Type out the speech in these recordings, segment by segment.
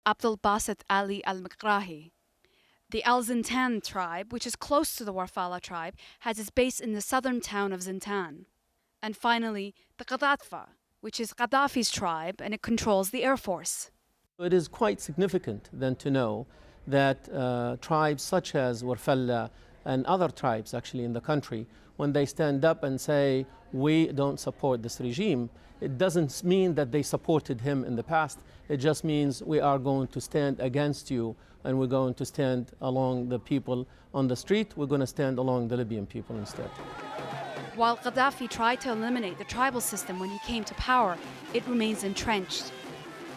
Abdul Basit Ali al-Makrahi. The Al-Zintan tribe, which is close to the Warfala tribe, has its base in the southern town of Zintan. And finally, the Qaddatfa, which is Gaddafi's tribe, and it controls the air force. It is quite significant then to know that tribes such as Warfalla and other tribes actually in the country, when they stand up and say, we don't support this regime, it doesn't mean that they supported him in the past. It just means we are going to stand against you, and we're going to stand along the people on the street. We're going to stand along the Libyan people instead. While Gaddafi tried to eliminate the tribal system when he came to power, it remains entrenched.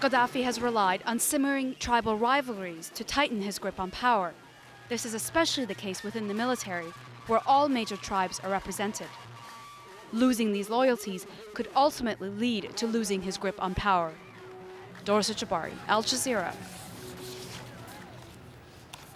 Gaddafi has relied on simmering tribal rivalries to tighten his grip on power. This is especially the case within the military, where all major tribes are represented. Losing these loyalties could ultimately lead to losing his grip on power. Dorsa Jabari, Al Jazeera.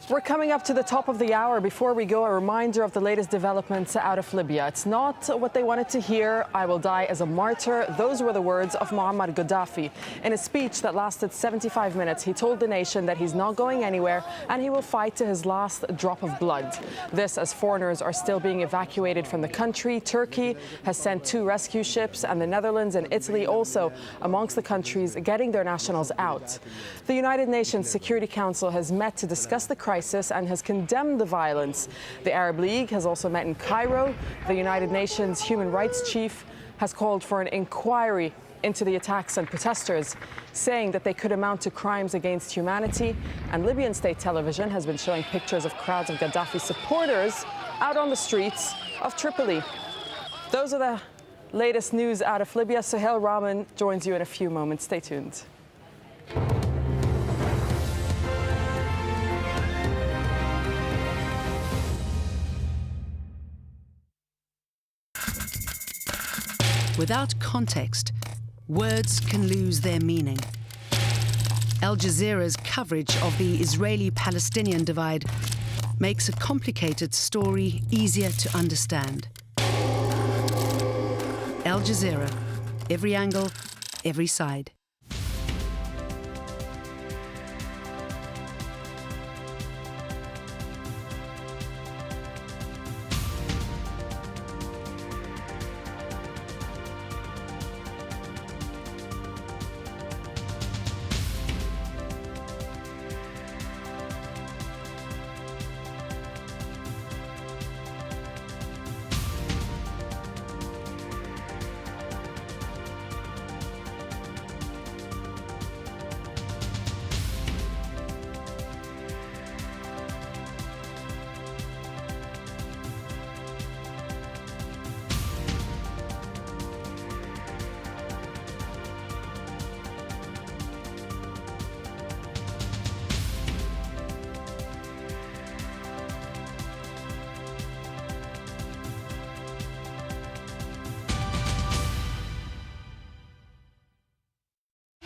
We're coming up to the top of the hour. Before we go, a reminder of the latest developments out of Libya. It's not what they wanted to hear. I will die as a martyr. Those were the words of Muammar Gaddafi. In a speech that lasted 75 minutes, he told the nation that he's not going anywhere and he will fight to his last drop of blood. This as foreigners are still being evacuated from the country. Turkey has sent 2 rescue ships, and the Netherlands and Italy also amongst the countries getting their nationals out. The United Nations Security Council has met to discuss the crisis and has condemned the violence. The Arab League has also met in Cairo. The United Nations Human Rights Chief has called for an inquiry into the attacks on protesters, saying that they could amount to crimes against humanity. And Libyan state television has been showing pictures of crowds of Gaddafi supporters out on the streets of Tripoli. Those are the latest news out of Libya. Sohail Rahman joins you in a few moments. Stay tuned. Without context, words can lose their meaning. Al Jazeera's coverage of the Israeli-Palestinian divide makes a complicated story easier to understand. Al Jazeera, every angle, every side.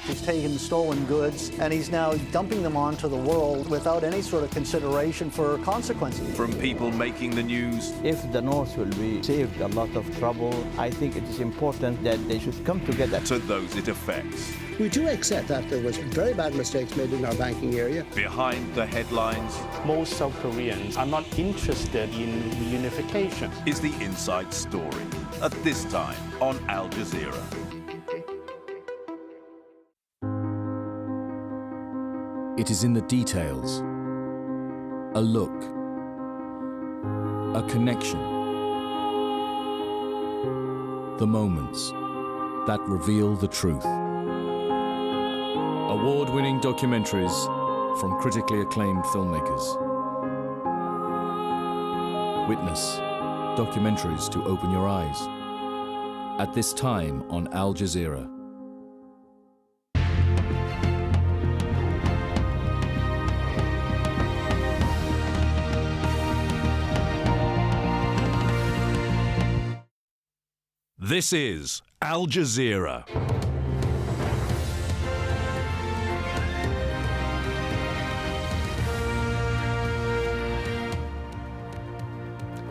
He's taken stolen goods and he's now dumping them onto the world without any sort of consideration for consequences. From people making the news. If the North will be saved a lot of trouble, I think it is important that they should come together. To those it affects. We do accept that there was very bad mistakes made in our banking area. Behind the headlines. Most South Koreans are not interested in unification. Is the inside story. At this time on Al Jazeera. It is in the details. A look. A connection. The moments that reveal the truth. Award-winning documentaries from critically acclaimed filmmakers. Witness documentaries to open your eyes. At this time on Al Jazeera. This is Al Jazeera.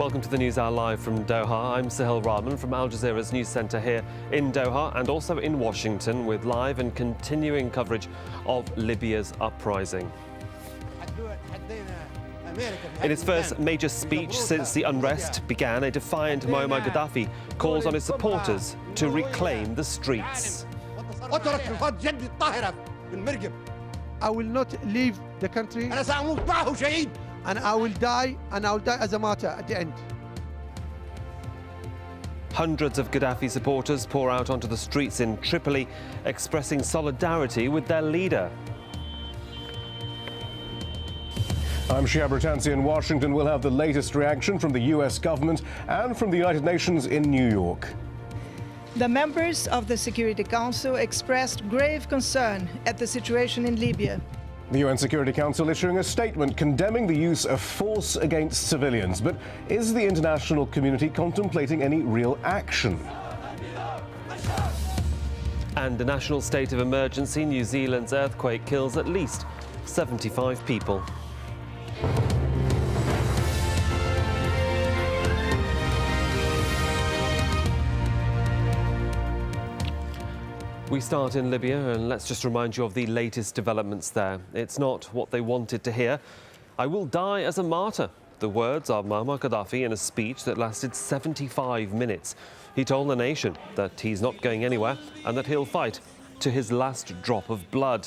Welcome to the News Hour live from Doha. I'm Sahil Rahman from Al Jazeera's news centre here in Doha and also in Washington with live and continuing coverage of Libya's uprising. In his first major speech since the unrest began, a defiant Muammar Gaddafi calls on his supporters to reclaim the streets. I will not leave the country, and I will die as a martyr at the end. Hundreds of Gaddafi supporters pour out onto the streets in Tripoli, expressing solidarity with their leader. I'm Shihab Ratansi in Washington. We'll have the latest reaction from the US government and from the United Nations in New York. The members of the Security Council expressed grave concern at the situation in Libya. The UN Security Council issuing a statement condemning the use of force against civilians. But is the international community contemplating any real action? And a national state of emergency, New Zealand's earthquake kills at least 75 people. We start in Libya, and let's just remind you of the latest developments there. It's not what they wanted to hear. I will die as a martyr. The words of Muammar Gaddafi in a speech that lasted 75 minutes. He told the nation that he's not going anywhere and that he'll fight to his last drop of blood.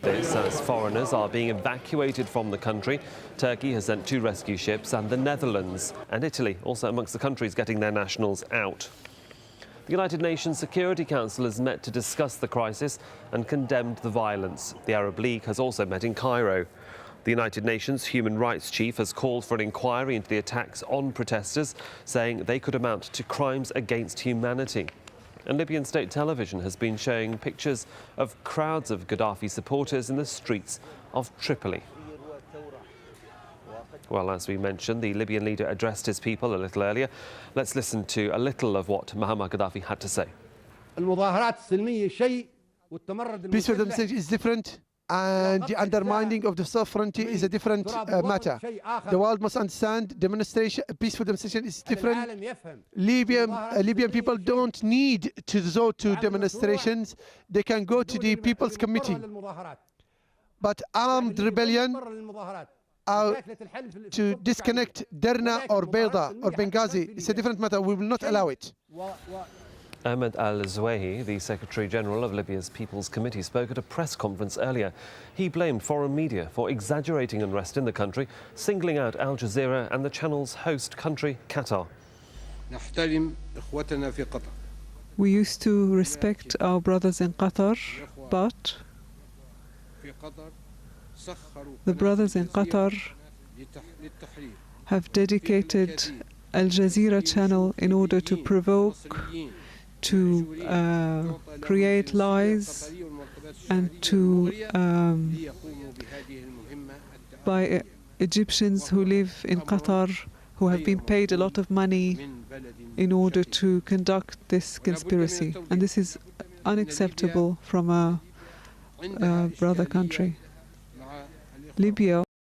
This as foreigners are being evacuated from the country. Turkey has sent 2 rescue ships, and the Netherlands and Italy also amongst the countries getting their nationals out. The United Nations Security Council has met to discuss the crisis and condemned the violence. The Arab League has also met in Cairo. The United Nations Human Rights Chief has called for an inquiry into the attacks on protesters, saying they could amount to crimes against humanity. And Libyan state television has been showing pictures of crowds of Gaddafi supporters in the streets of Tripoli. Well, as we mentioned, the Libyan leader addressed his people a little earlier. Let's listen to a little of what Muammar Gaddafi had to say. Peaceful demonstration is different, and the undermining of the sovereignty is a different matter. The world must understand peaceful demonstration is different. Libyan people don't need to go to demonstrations. They can go to the People's Committee. But armed rebellion, to disconnect Derna or Beida or Benghazi, it's a different matter. We will not allow it. Ahmed al-Zweihi, the Secretary-General of Libya's People's Committee, spoke at a press conference earlier. He blamed foreign media for exaggerating unrest in the country, singling out Al Jazeera and the channel's host country, Qatar. We used to respect our brothers in Qatar, but the brothers in Qatar have dedicated AlJazeera channel in order to provoke, to create lies, and to by Egyptians who live in Qatar, who have been paid a lot of money in order to conduct this conspiracy. And this is unacceptable from a brother country. Libya